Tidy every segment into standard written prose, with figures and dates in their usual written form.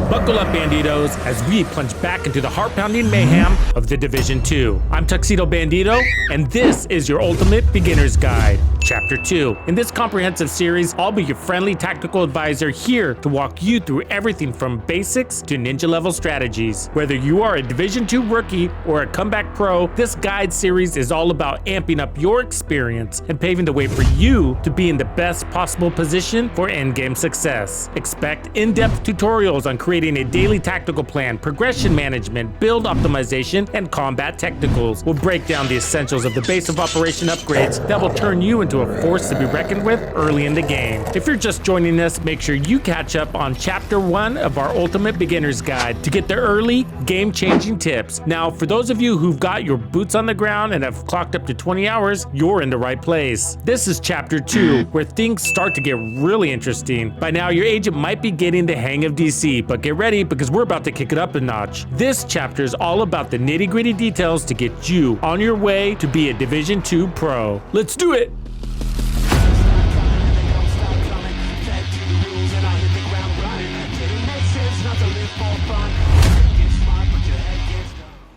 Buckle up, Bandidos, as we plunge back into the heart-pounding mayhem of The Division 2. I'm TuxedoBandido, and this is your ultimate beginner's guide. Chapter 2. In this comprehensive series, I'll be your friendly tactical advisor here to walk you through everything from basics to ninja-level strategies. Whether you are a Division 2 rookie or a comeback pro, this guide series is all about amping up your experience and paving the way for you to be in the best possible position for endgame success. Expect in-depth tutorials on creating a daily tactical plan, progression management, build optimization, and combat technicals. We'll break down the essentials of the base of operation upgrades that will turn you into a force to be reckoned with early in the game. If you're just joining us, make sure you catch up on Chapter 1 of our Ultimate Beginner's Guide to get the early, game-changing tips. Now, for those of you who've got your boots on the ground and have clocked up to 20 hours, you're in the right place. This is Chapter 2, where things start to get really interesting. By now, your agent might be getting the hang of DC, but get ready because we're about to kick it up a notch. This chapter is all about the nitty-gritty details to get you on your way to be a Division 2 pro. Let's do it!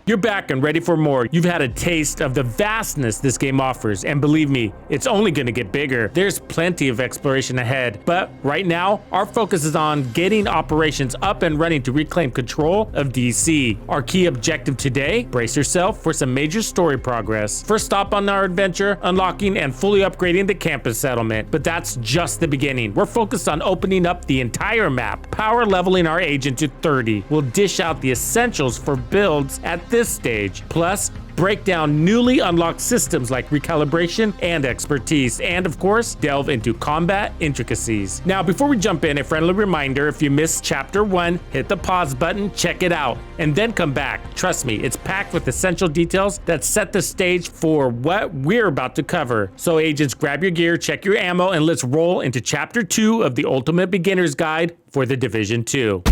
You're back and ready for more. You've had a taste of the vastness this game offers, and believe me, it's only going to get bigger. There's plenty of exploration ahead, but right now, our focus is on getting operations up and running to reclaim control of DC. Our key objective today, brace yourself for some major story progress. First stop on our adventure, unlocking and fully upgrading the campus settlement, but that's just the beginning. We're focused on opening up the entire map, power leveling our agent to 30. We'll dish out the essentials for builds at this stage, plus break down newly unlocked systems like recalibration and expertise, and of course, delve into combat intricacies. Now, before we jump in, a friendly reminder, if you missed Chapter 1, hit the pause button, check it out, and then come back. Trust me, it's packed with essential details that set the stage for what we're about to cover. So agents, grab your gear, check your ammo, and let's roll into Chapter 2 of the Ultimate Beginner's Guide for the Division 2.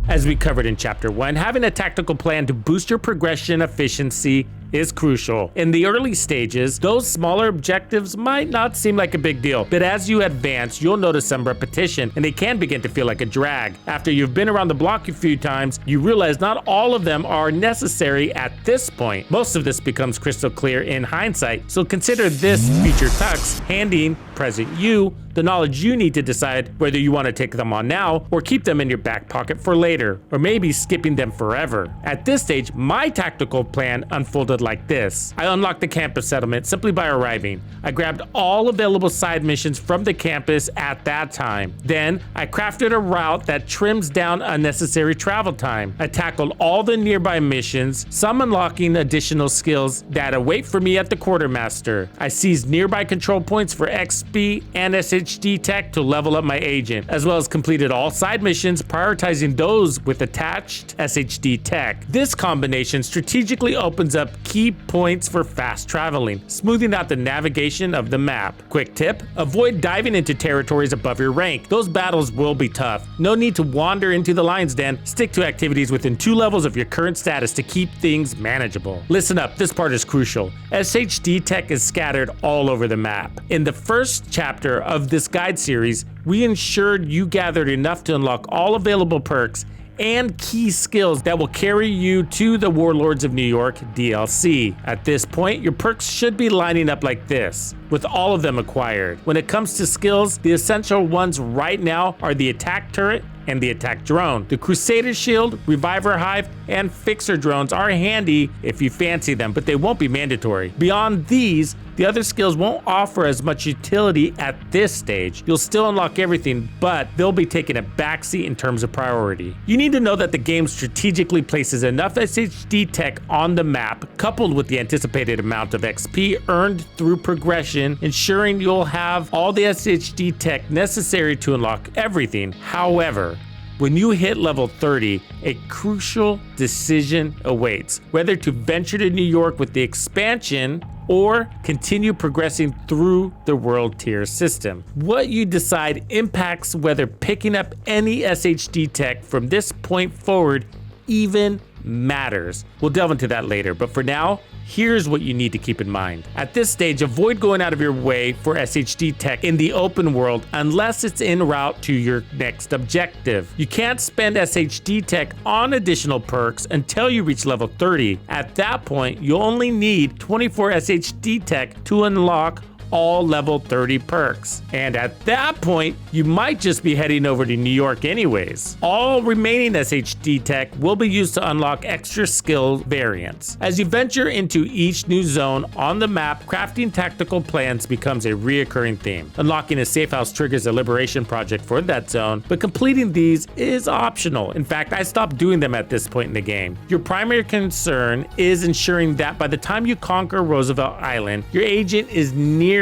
As we covered in Chapter 1, having a tactical plan to boost your progression efficiency is crucial. In the early stages, those smaller objectives might not seem like a big deal, but as you advance, you'll notice some repetition, and they can begin to feel like a drag. After you've been around the block a few times, you realize not all of them are necessary at this point. Most of this becomes crystal clear in hindsight, so consider this future Tux handing present you the knowledge you need to decide whether you want to take them on now or keep them in your back pocket for later, or maybe skipping them forever. At this stage, my tactical plan unfolded like this. I unlocked the campus settlement simply by arriving. I grabbed all available side missions from the campus at that time. Then, I crafted a route that trims down unnecessary travel time. I tackled all the nearby missions, some unlocking additional skills that await for me at the quartermaster. I seized nearby control points for XP and SHD tech to level up my agent, as well as completed all side missions, prioritizing those with attached SHD tech. This combination strategically opens up key points for fast traveling, smoothing out the navigation of the map. Quick tip, avoid diving into territories above your rank. Those battles will be tough. No need to wander into the lion's den. Stick to activities within 2 levels of your current status to keep things manageable. Listen up, this part is crucial. SHD tech is scattered all over the map. In the first chapter of this guide series, we ensured you gathered enough to unlock all available perks and key skills that will carry you to the Warlords of New York DLC. At this point, your perks should be lining up like this, with all of them acquired. When it comes to skills, the essential ones right now are the attack turret and the attack drone. The Crusader Shield, Reviver Hive, and Fixer drones are handy if you fancy them, but they won't be mandatory. Beyond these, the other skills won't offer as much utility at this stage. You'll still unlock everything, but they'll be taking a backseat in terms of priority. You need to know that the game strategically places enough SHD tech on the map, coupled with the anticipated amount of XP earned through progression, ensuring you'll have all the SHD tech necessary to unlock everything. However, when you hit level 30, a crucial decision awaits, whether to venture to New York with the expansion or continue progressing through the world tier system. What you decide impacts whether picking up any SHD tech from this point forward even matters. We'll delve into that later, but for now, here's what you need to keep in mind. At this stage, avoid going out of your way for SHD tech in the open world unless it's en route to your next objective. You can't spend SHD tech on additional perks until you reach level 30. At that point, you'll only need 24 SHD tech to unlock all level 30 perks. And at that point, you might just be heading over to New York anyways. All remaining SHD tech will be used to unlock extra skill variants. As you venture into each new zone on the map, crafting tactical plans becomes a reoccurring theme. Unlocking a safe house triggers a liberation project for that zone, but completing these is optional. In fact, I stopped doing them at this point in the game. Your primary concern is ensuring that by the time you conquer Roosevelt Island, your agent is nearing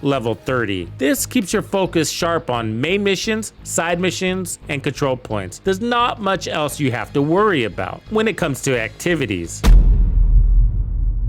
level 30. This keeps your focus sharp on main missions, side missions, and control points. There's not much else you have to worry about when it comes to activities.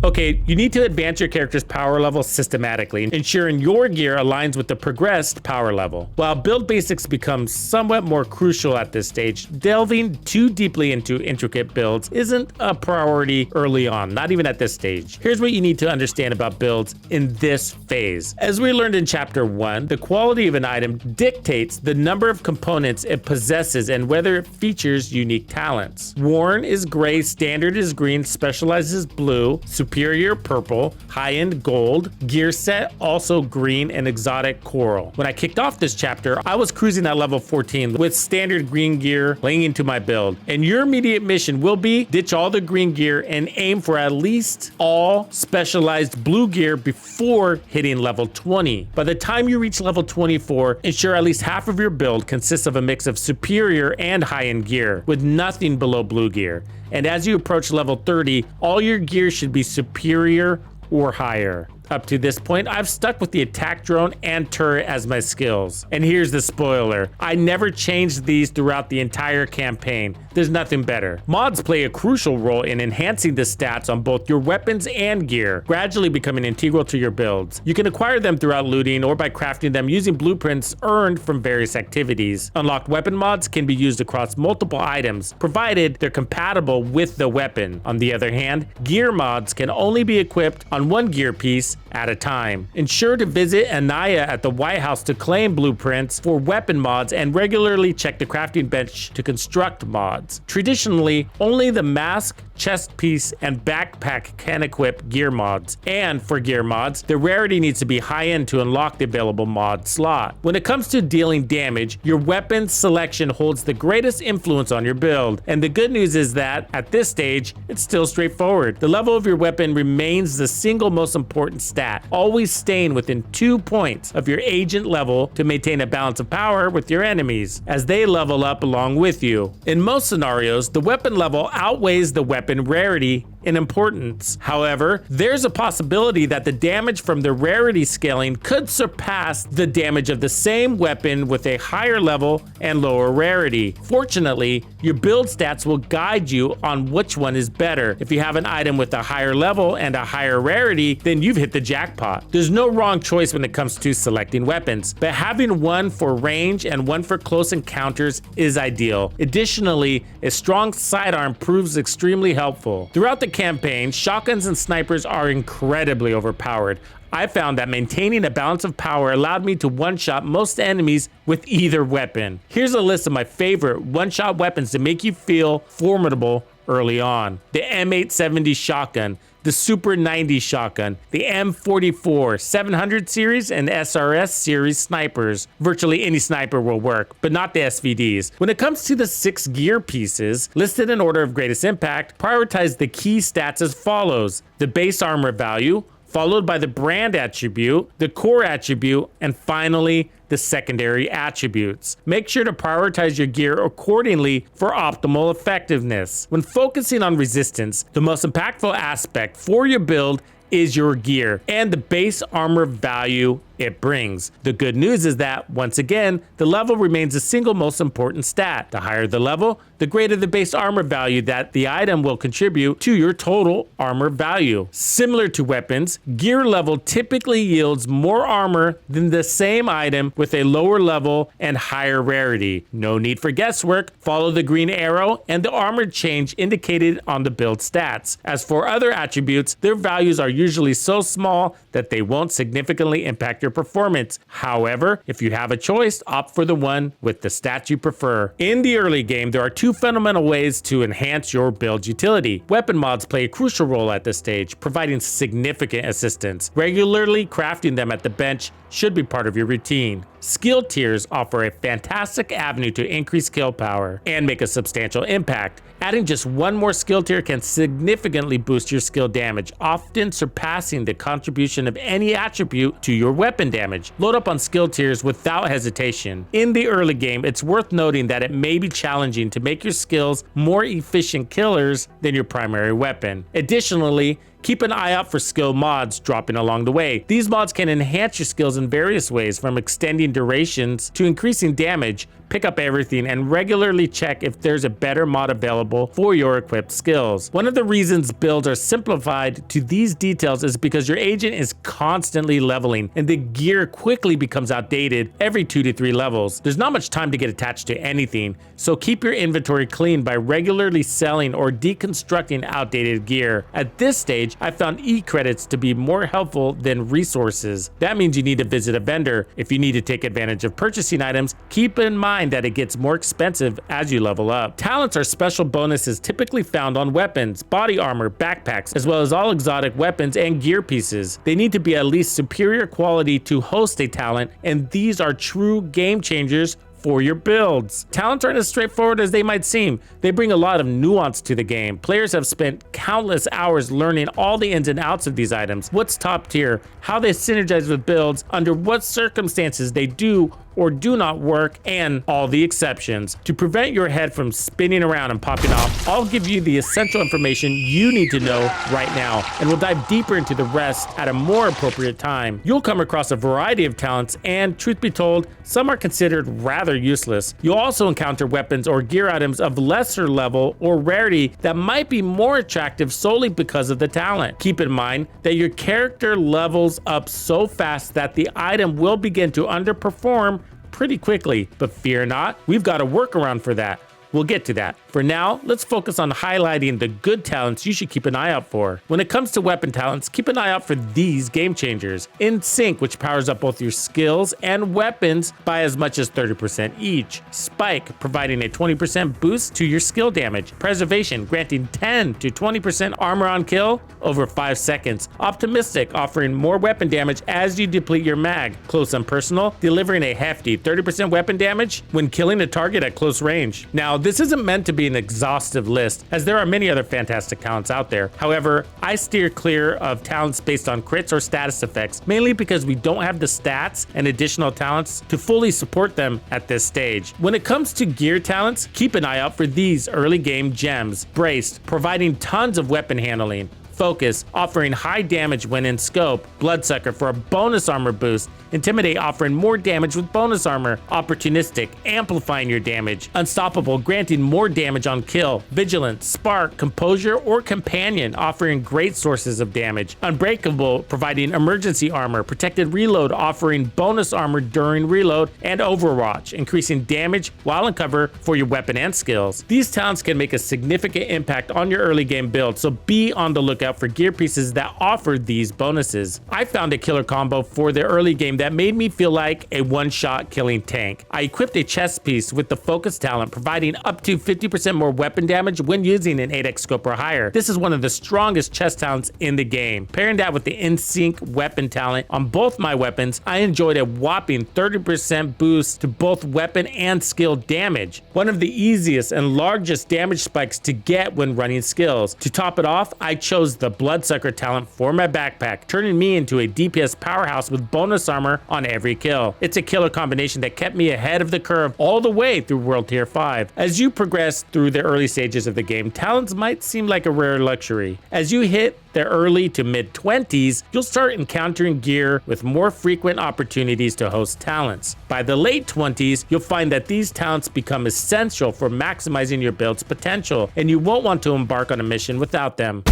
Okay, you need to advance your character's power level systematically, ensuring your gear aligns with the progressed power level. While build basics become somewhat more crucial at this stage, delving too deeply into intricate builds isn't a priority early on, not even at this stage. Here's what you need to understand about builds in this phase. As we learned in Chapter 1, the quality of an item dictates the number of components it possesses and whether it features unique talents. Worn is gray, standard is green, specialized is blue, superior purple, high-end gold, gear set also green, and exotic coral. When I kicked off this chapter, I was cruising at level 14 with standard green gear laying into my build. And your immediate mission will be ditch all the green gear and aim for at least all specialized blue gear before hitting level 20. By the time you reach level 24, ensure at least half of your build consists of a mix of superior and high-end gear, with nothing below blue gear. And as you approach level 30, all your gear should be superior or higher. Up to this point, I've stuck with the attack drone and turret as my skills. And here's the spoiler. I never changed these throughout the entire campaign. There's nothing better. Mods play a crucial role in enhancing the stats on both your weapons and gear, gradually becoming integral to your builds. You can acquire them throughout looting or by crafting them using blueprints earned from various activities. Unlocked weapon mods can be used across multiple items, provided they're compatible with the weapon. On the other hand, gear mods can only be equipped on one gear piece at a time. Ensure to visit Anaya at the White House to claim blueprints for weapon mods and regularly check the crafting bench to construct mods. Traditionally, only the mask, chest piece, and backpack can equip gear mods. And for gear mods, the rarity needs to be high-end to unlock the available mod slot. When it comes to dealing damage, your weapon selection holds the greatest influence on your build. And the good news is that, at this stage, it's still straightforward. The level of your weapon remains the single most important stat, always staying within 2 points of your agent level to maintain a balance of power with your enemies, as they level up along with you. In most scenarios, the weapon level outweighs the weapon rarity in importance. However, there's a possibility that the damage from the rarity scaling could surpass the damage of the same weapon with a higher level and lower rarity. Fortunately, your build stats will guide you on which one is better. If you have an item with a higher level and a higher rarity, then you've hit the jackpot. There's no wrong choice when it comes to selecting weapons, but having one for range and one for close encounters is ideal. Additionally, a strong sidearm proves extremely helpful. Throughout the campaign, shotguns and snipers are incredibly overpowered. I found that maintaining a balance of power allowed me to one-shot most enemies with either weapon. Here's a list of my favorite one-shot weapons to make you feel formidable early on. The M870 shotgun, the Super 90 shotgun, the M44, 700 series, and SRS series snipers. Virtually any sniper will work, but not the SVDs. When it comes to the 6 gear pieces, listed in order of greatest impact, prioritize the key stats as follows: the base armor value, followed by the brand attribute, the core attribute, and finally, the secondary attributes. Make sure to prioritize your gear accordingly for optimal effectiveness. When focusing on resistance, the most impactful aspect for your build is your gear and the base armor value it brings. The good news is that, once again, the level remains the single most important stat. The higher the level, the greater the base armor value that the item will contribute to your total armor value. Similar to weapons, gear level typically yields more armor than the same item with a lower level and higher rarity. No need for guesswork. Follow the green arrow and the armor change indicated on the build stats. As for other attributes, their values are usually so small that they won't significantly impact your performance. However, if you have a choice, opt for the one with the stats you prefer. In the early game, there are two fundamental ways to enhance your build utility. Weapon mods play a crucial role at this stage, providing significant assistance. Regularly crafting them at the bench should be part of your routine. Skill tiers offer a fantastic avenue to increase skill power and make a substantial impact. Adding just one more skill tier can significantly boost your skill damage, often surpassing the contribution of any attribute to your weapon damage. Load up on skill tiers without hesitation. In the early game, it's worth noting that it may be challenging to make your skills more efficient killers than your primary weapon. Additionally, keep an eye out for skill mods dropping along the way. These mods can enhance your skills in various ways, from extending durations to increasing damage. Pick up everything and regularly check if there's a better mod available for your equipped skills. One of the reasons builds are simplified to these details is because your agent is constantly leveling and the gear quickly becomes outdated every 2 to 3 levels. There's not much time to get attached to anything, so keep your inventory clean by regularly selling or deconstructing outdated gear. At this stage, I found e-credits to be more helpful than resources. That means you need to visit a vendor. If you need to take advantage of purchasing items, keep in mind that it gets more expensive as you level up. Talents are special bonuses typically found on weapons, body armor, backpacks, as well as all exotic weapons and gear pieces. They need to be at least superior quality to host a talent, and these are true game changers for your builds. Talents aren't as straightforward as they might seem. They bring a lot of nuance to the game. Players have spent countless hours learning all the ins and outs of these items, what's top tier, how they synergize with builds, under what circumstances they do or do not work, and all the exceptions. To prevent your head from spinning around and popping off, I'll give you the essential information you need to know right now, and we'll dive deeper into the rest at a more appropriate time. You'll come across a variety of talents, and truth be told, some are considered rather useless. You'll also encounter weapons or gear items of lesser level or rarity that might be more attractive solely because of the talent. Keep in mind that your character levels up so fast that the item will begin to underperform pretty quickly, but fear not, we've got a workaround for that. We'll get to that. For now, let's focus on highlighting the good talents you should keep an eye out for. When it comes to weapon talents, keep an eye out for these game changers. In Sync, which powers up both your skills and weapons by as much as 30% each. Spike, providing a 20% boost to your skill damage. Preservation, granting 10 to 20% armor on kill over 5 seconds. Optimistic, offering more weapon damage as you deplete your mag. Close and Personal, delivering a hefty 30% weapon damage when killing a target at close range. Now, this isn't meant to be an exhaustive list, as there are many other fantastic talents out there. However, I steer clear of talents based on crits or status effects, mainly because we don't have the stats and additional talents to fully support them at this stage. When it comes to gear talents, keep an eye out for these early game gems. Braced, providing tons of weapon handling. Focus, offering high damage when in scope. Bloodsucker for a bonus armor boost. Intimidate, offering more damage with bonus armor. Opportunistic, amplifying your damage. Unstoppable, granting more damage on kill. Vigilant, Spark, Composure, or Companion, offering great sources of damage. Unbreakable, providing emergency armor. Protected Reload, offering bonus armor during reload. And Overwatch, increasing damage while in cover for your weapon and skills. These talents can make a significant impact on your early game build, so be on the lookout for gear pieces that offer these bonuses. I found a killer combo for the early game that made me feel like a one-shot killing tank. I equipped a chest piece with the focus talent, providing up to 50% more weapon damage when using an 8x scope or higher. This is one of the strongest chest talents in the game. Pairing that with the in-sync weapon talent on both my weapons, I enjoyed a whopping 30% boost to both weapon and skill damage. One of the easiest and largest damage spikes to get when running skills. To top it off, I chose chose the Bloodsucker talent for my backpack, turning me into a DPS powerhouse with bonus armor on every kill. It's a killer combination that kept me ahead of the curve all the way through World Tier 5. As you progress through the early stages of the game, talents might seem like a rare luxury. As you hit the early to mid 20s, you'll start encountering gear with more frequent opportunities to host talents. By the late 20s, you'll find that these talents become essential for maximizing your build's potential, and you won't want to embark on a mission without them.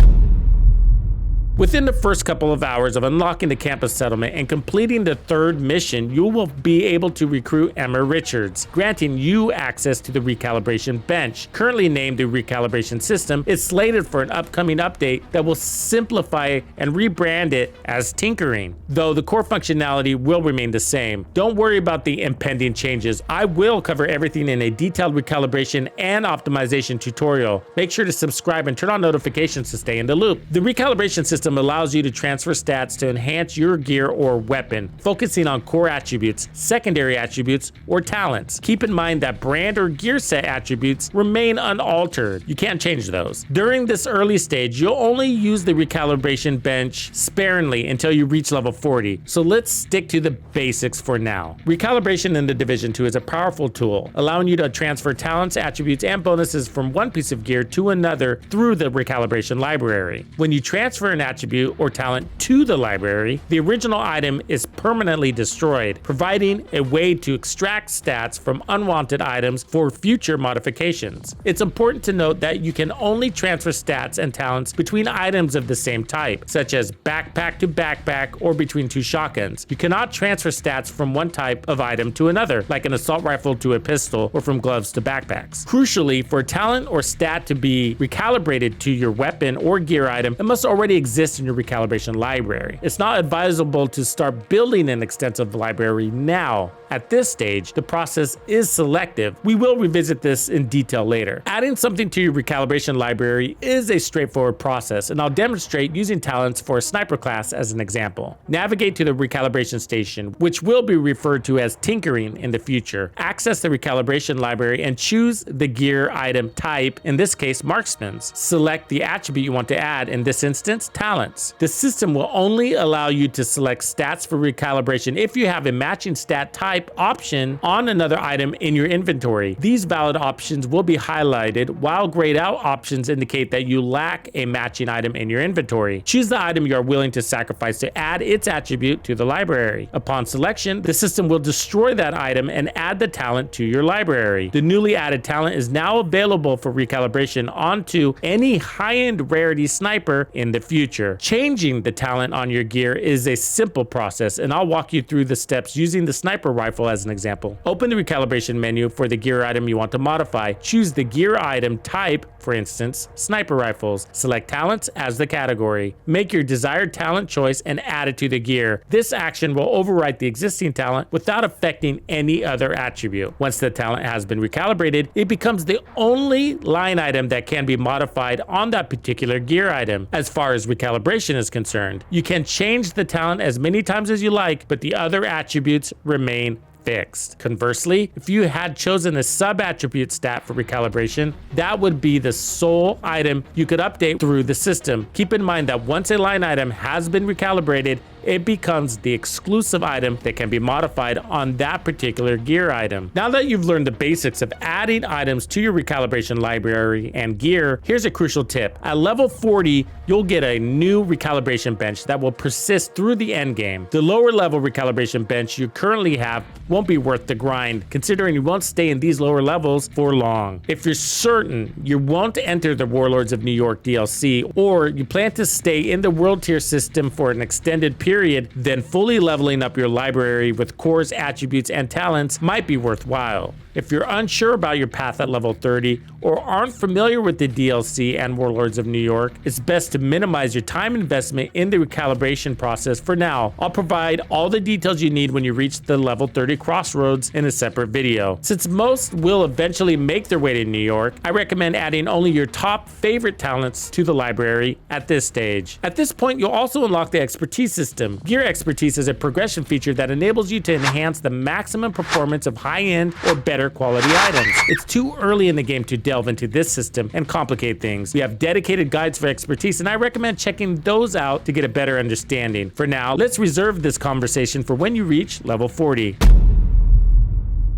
Within the first couple of hours of unlocking the campus settlement and completing the third mission, you will be able to recruit Emma Richards, granting you access to the Recalibration Bench. Currently named the Recalibration System, it's slated for an upcoming update that will simplify and rebrand it as Tinkering, though the core functionality will remain the same. Don't worry about the impending changes. I will cover everything in a detailed recalibration and optimization tutorial. Make sure to subscribe and turn on notifications to stay in the loop. The Recalibration System allows you to transfer stats to enhance your gear or weapon, focusing on core attributes, secondary attributes, or talents. Keep in mind that brand or gear set attributes remain unaltered. You can't change those. During this early stage, you'll only use the Recalibration Bench sparingly until you reach level 40, so let's stick to the basics for now. Recalibration in the Division 2 is a powerful tool, allowing you to transfer talents, attributes, and bonuses from one piece of gear to another through the Recalibration library. When you transfer an attribute or talent to the library, the original item is permanently destroyed, providing a way to extract stats from unwanted items for future modifications. It's important to note that you can only transfer stats and talents between items of the same type, such as backpack to backpack or between two shotguns. You cannot transfer stats from one type of item to another, like an assault rifle to a pistol or from gloves to backpacks. Crucially, for a talent or stat to be recalibrated to your weapon or gear item, it must already exist in your recalibration library. It's not advisable to start building an extensive library now. At this stage, the process is selective. We will revisit this in detail later. Adding something to your recalibration library is a straightforward process, and I'll demonstrate using talents for a sniper class as an example. Navigate to the Recalibration Station, which will be referred to as Tinkering in the future. Access the recalibration library and choose the gear item type, in this case marksman's. Select the attribute you want to add, in this instance talents. The system will only allow you to select stats for recalibration if you have a matching stat type option on another item in your inventory. These valid options will be highlighted, while grayed out options indicate that you lack a matching item in your inventory. Choose the item you are willing to sacrifice to add its attribute to the library. Upon selection, the system will destroy that item and add the talent to your library. The newly added talent is now available for recalibration onto any high-end rarity sniper in the future. Changing the talent on your gear is a simple process, and I'll walk you through the steps using the sniper rifle as an example. Open the recalibration menu for the gear item you want to modify. Choose the gear item type, for instance, sniper rifles. Select talents as the category. Make your desired talent choice and add it to the gear. This action will overwrite the existing talent without affecting any other attribute. Once the talent has been recalibrated, it becomes the only line item that can be modified on that particular gear item. As far as recalibration is concerned, you can change the talent as many times as you like, but the other attributes remain fixed. Conversely, if you had chosen a sub-attribute stat for recalibration, that would be the sole item you could update through the system. Keep in mind that once a line item has been recalibrated, it becomes the exclusive item that can be modified on that particular gear item. Now that you've learned the basics of adding items to your recalibration library and gear, here's a crucial tip. At level 40, you'll get a new recalibration bench that will persist through the end game. The lower level recalibration bench you currently have won't be worth the grind, considering you won't stay in these lower levels for long. If you're certain you won't enter the Warlords of New York DLC, or you plan to stay in the world tier system for an extended period, then fully leveling up your library with cores, attributes, and talents might be worthwhile. If you're unsure about your path at level 30 or aren't familiar with the DLC and Warlords of New York, it's best to minimize your time investment in the recalibration process for now. I'll provide all the details you need when you reach the level 30 crossroads in a separate video. Since most will eventually make their way to New York, I recommend adding only your top favorite talents to the library at this stage. At this point, you'll also unlock the expertise system system. Gear expertise is a progression feature that enables you to enhance the maximum performance of high-end or better quality items. It's too early in the game to delve into this system and complicate things. We have dedicated guides for expertise, and I recommend checking those out to get a better understanding. For now, let's reserve this conversation for when you reach level 40.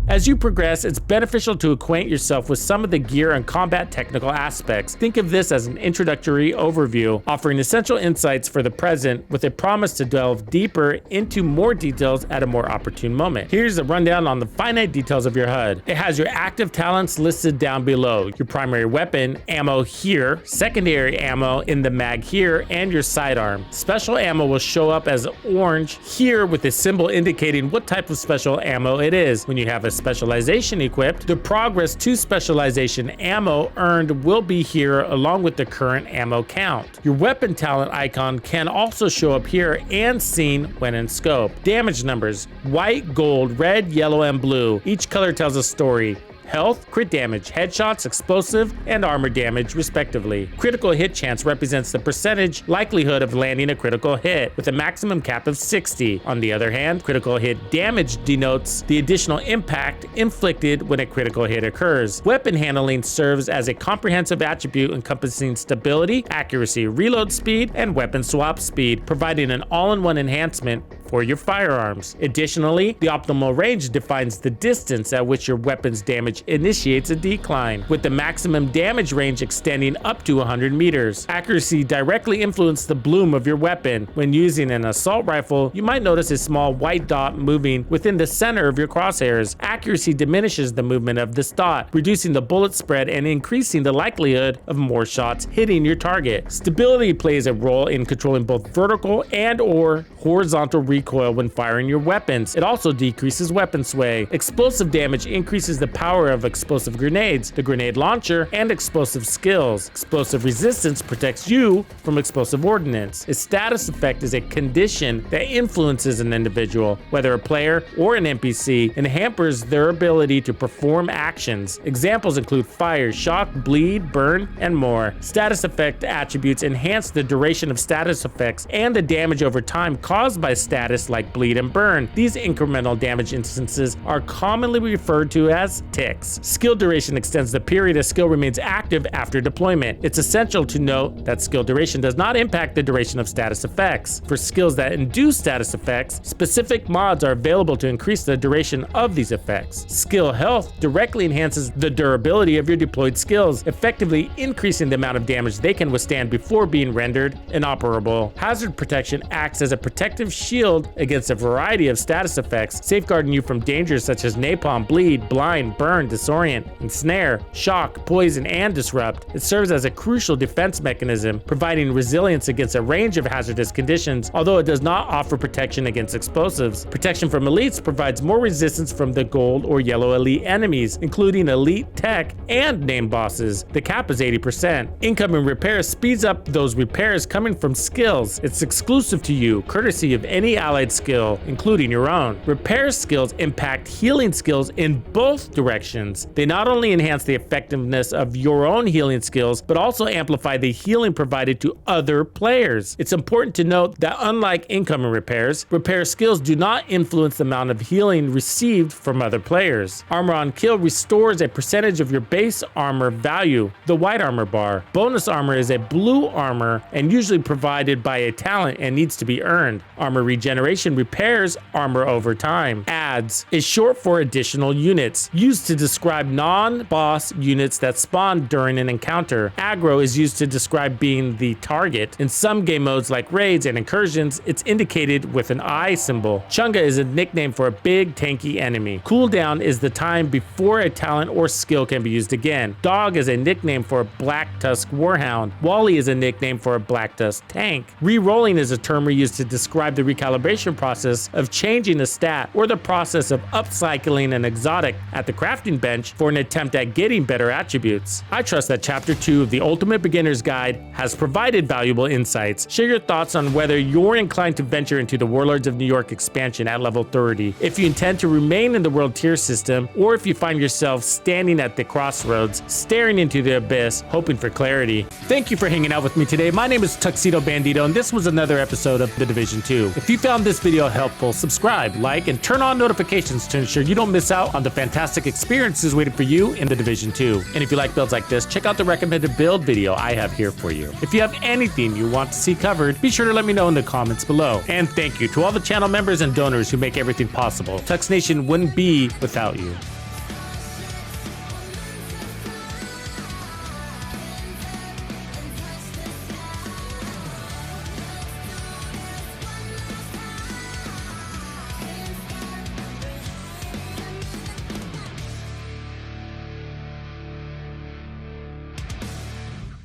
As you progress, it's beneficial to acquaint yourself with some of the gear and combat technical aspects. Think of this as an introductory overview, offering essential insights for the present with a promise to delve deeper into more details at a more opportune moment. Here's a rundown on the finite details of your HUD. It has your active talents listed down below, your primary weapon, ammo here, secondary ammo in the mag here, and your sidearm. Special ammo will show up as orange here with a symbol indicating what type of special ammo it is. When you have a specialization equipped, the progress to specialization ammo earned will be here along with the current ammo count. Your weapon talent icon can also show up here and seen when in scope. Damage numbers: white, gold, red, yellow, and blue. Each color tells a story. Health, crit damage, headshots, explosive, and armor damage, respectively. Critical hit chance represents the percentage likelihood of landing a critical hit, with a maximum cap of 60. On the other hand, critical hit damage denotes the additional impact inflicted when a critical hit occurs. Weapon handling serves as a comprehensive attribute encompassing stability, accuracy, reload speed, and weapon swap speed, providing an all-in-one enhancement for your firearms. Additionally, the optimal range defines the distance at which your weapon's damage initiates a decline, with the maximum damage range extending up to 100 meters. Accuracy directly influences the bloom of your weapon. When using an assault rifle, you might notice a small white dot moving within the center of your crosshairs. Accuracy diminishes the movement of this dot, reducing the bullet spread and increasing the likelihood of more shots hitting your target. Stability plays a role in controlling both vertical and/or horizontal recoil when firing your weapons. It also decreases weapon sway. Explosive damage increases the power of explosive grenades, the grenade launcher, and explosive skills. Explosive resistance protects you from explosive ordnance. A status effect is a condition that influences an individual, whether a player or an NPC, and hampers their ability to perform actions. Examples include fire, shock, bleed, burn, and more. Status effect attributes enhance the duration of status effects and the damage over time caused by status like bleed and burn. These incremental damage instances are commonly referred to as ticks. Skill duration extends the period a skill remains active after deployment. It's essential to note that skill duration does not impact the duration of status effects. For skills that induce status effects, specific mods are available to increase the duration of these effects. Skill health directly enhances the durability of your deployed skills, effectively increasing the amount of damage they can withstand before being rendered inoperable. Hazard protection acts as a protective shield against a variety of status effects, safeguarding you from dangers such as napalm, bleed, blind, burn, disorient, ensnare, shock, poison, and disrupt. It serves as a crucial defense mechanism, providing resilience against a range of hazardous conditions, although it does not offer protection against explosives. Protection from elites provides more resistance from the gold or yellow elite enemies, including elite tech and named bosses. The cap is 80%. Incoming repairs speeds up those repairs coming from skills. It's exclusive to you, courtesy of any allied skill, including your own. Repair skills impact healing skills in both directions. They not only enhance the effectiveness of your own healing skills, but also amplify the healing provided to other players. It's important to note that unlike incoming repairs, repair skills do not influence the amount of healing received from other players. Armor on kill restores a percentage of your base armor value, the white armor bar. Bonus armor is a blue armor and usually provided by a talent and needs to be earned. Armor regeneration repairs armor over time. Adds is short for additional units, used to describe non-boss units that spawn during an encounter. Aggro is used to describe being the target. In some game modes like raids and incursions, it's indicated with an eye symbol. Chunga is a nickname for a big tanky enemy. Cooldown is the time before a talent or skill can be used again. Dog is a nickname for a Black Tusk Warhound. Wally is a nickname for a Black Tusk tank. Re-rolling is a term we use to describe the recalibration recalibration process of changing a stat or the process of upcycling an exotic at the crafting bench for an attempt at getting better attributes. I trust that Chapter 2 of the Ultimate Beginner's Guide has provided valuable insights. Share your thoughts on whether you're inclined to venture into the Warlords of New York expansion at level 30, if you intend to remain in the world tier system, or if you find yourself standing at the crossroads, staring into the abyss, hoping for clarity. Thank you for hanging out with me today. My name is TuxedoBandido, and this was another episode of The Division 2. If you found this video helpful, subscribe, like, and turn on notifications to ensure you don't miss out on the fantastic experiences waiting for you in The Division 2. And if you like builds like this, check out the recommended build video I have here for you. If you have anything you want to see covered, be sure to let me know in the comments below. And thank you to all the channel members and donors who make everything possible. Tux Nation wouldn't be without you.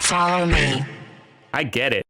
Follow me. I get it.